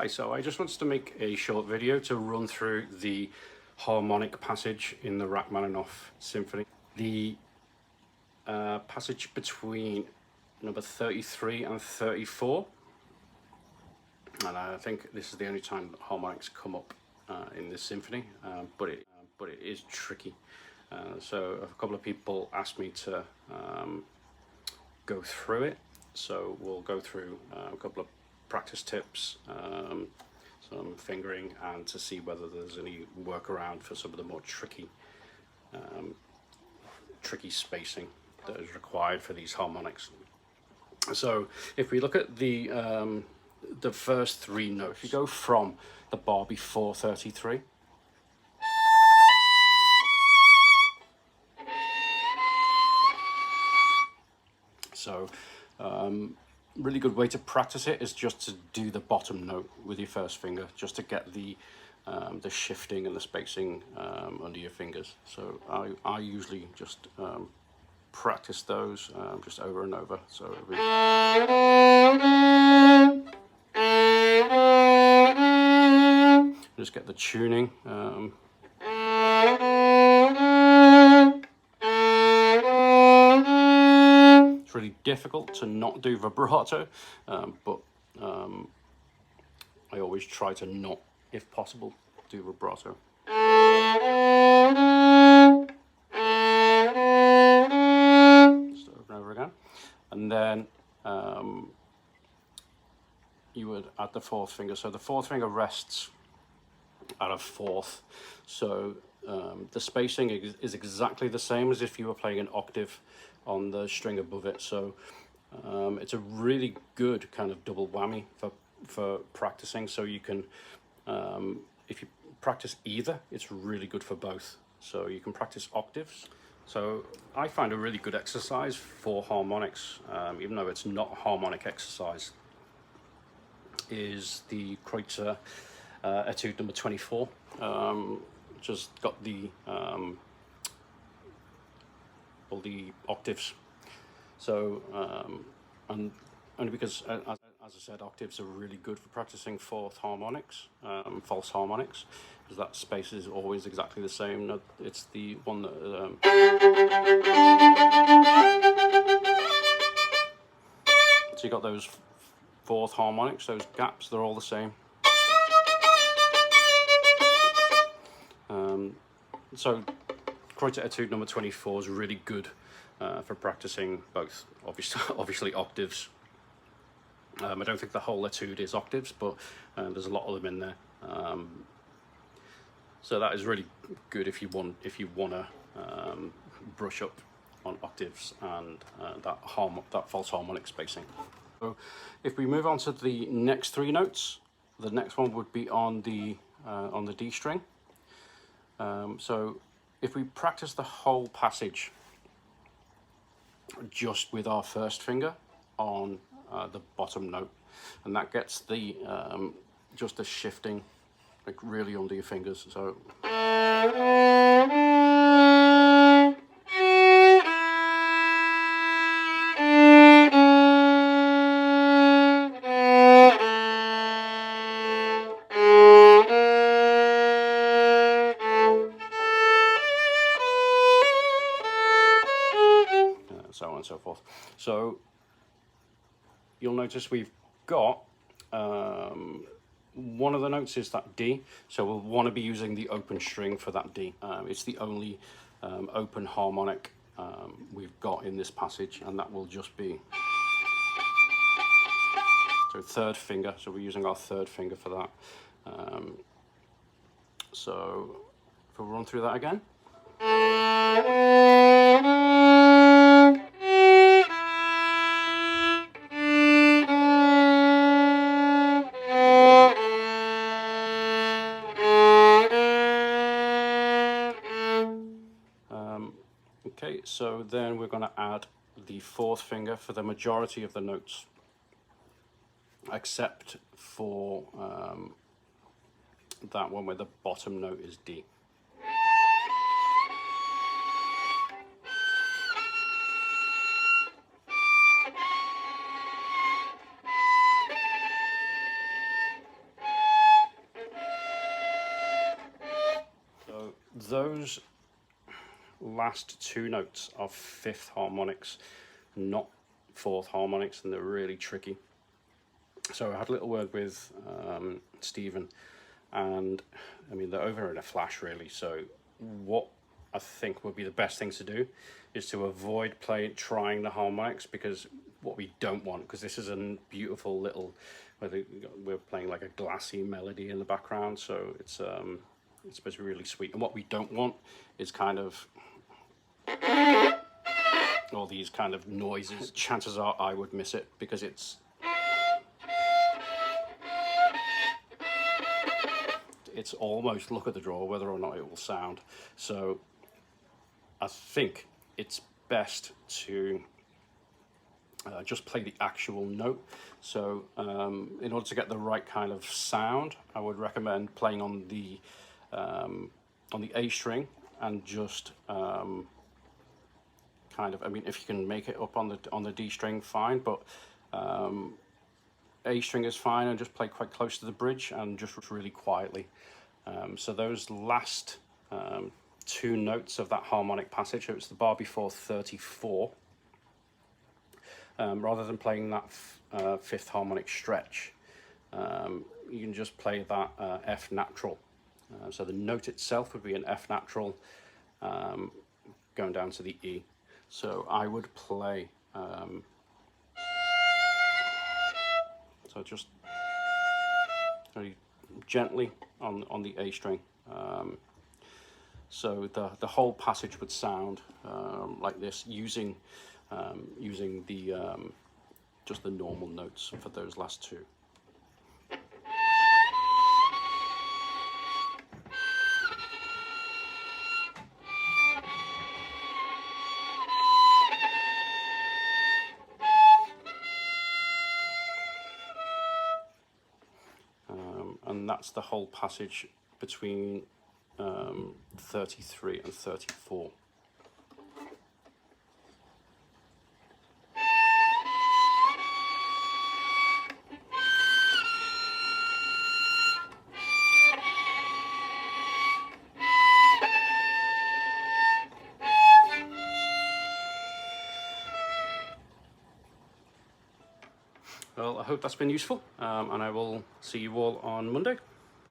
Hi, so I just wanted to make a short video to run through the harmonic passage in the Rachmaninov symphony. The passage between number 33 and 34, and I think this is the only time that harmonics come up in this symphony, but it is tricky. So a couple of people asked me to go through it, so we'll go through a couple of practice tips, some fingering, and to see whether there's any workaround for some of the more tricky spacing that is required for these harmonics. So if we look at the first three notes, if you go from the bar before 33, so really good way to practice it is just to do the bottom note with your first finger, just to get the shifting and the spacing under your fingers. So I usually just practice those just over and over. So just get the tuning. It's really difficult to not do vibrato, but I always try to not, if possible, do vibrato. Just over and over again. And then you would add the fourth finger. So the fourth finger rests at a fourth. So the spacing is exactly the same as if you were playing an octave on the string above it. So it's a really good kind of double whammy for practicing. So you can, if you practice either, it's really good for both. So you can practice octaves. So I find a really good exercise for harmonics, even though it's not a harmonic exercise, is the Kreutzer Etude number 24. Just got the all the octaves. So and only because, as I said, octaves are really good for practicing fourth harmonics, false harmonics, because that space is always exactly the same. It's the one that so you got those fourth harmonics, those gaps, they're all the same. So Kreutzer Etude number 24 is really good for practicing both, obviously octaves. I don't think the whole etude is octaves, but there's a lot of them in there. So that is really good if you want to brush up on octaves and that false harmonic spacing. So if we move on to the next three notes, the next one would be on the D string. So if we practice the whole passage just with our first finger on the bottom note, and that gets the just the shifting like really under your fingers. So so on and so forth. So you'll notice we've got one of the notes is that D, so we'll want to be using the open string for that D. It's the only open harmonic we've got in this passage, and that will just be so third finger. So we're using our third finger for that. So if we run through that again. Okay, so then we're going to add the fourth finger for the majority of the notes, except for that one where the bottom note is D. those last two notes are fifth harmonics, not fourth harmonics, and they're really tricky. So I had a little word with Stephen, and I mean, they're over in a flash really. So what I think would be the best thing to do is to avoid trying the harmonics, because what we don't want, because this is a beautiful little, we're playing like a glassy melody in the background, so it's supposed to be really sweet. And what we don't want is kind of all these kind of noises. Chances are I would miss it, because it's almost luck of the draw whether or not it will sound. So I think it's best to just play the actual note. So in order to get the right kind of sound, I would recommend playing on the A string, and just kind of, I mean, if you can make it up on the D string, fine, but A string is fine, and just play quite close to the bridge and just really quietly. So those last two notes of that harmonic passage, so it's the bar before 34, rather than playing that fifth harmonic stretch, you can just play that F natural. So the note itself would be an F natural going down to the E. So I would play, so just very gently on the A string. So the whole passage would sound like this, using the just the normal notes for those last two. And that's the whole passage between 33 and 34. Well, I hope that's been useful, and I will see you all on Monday.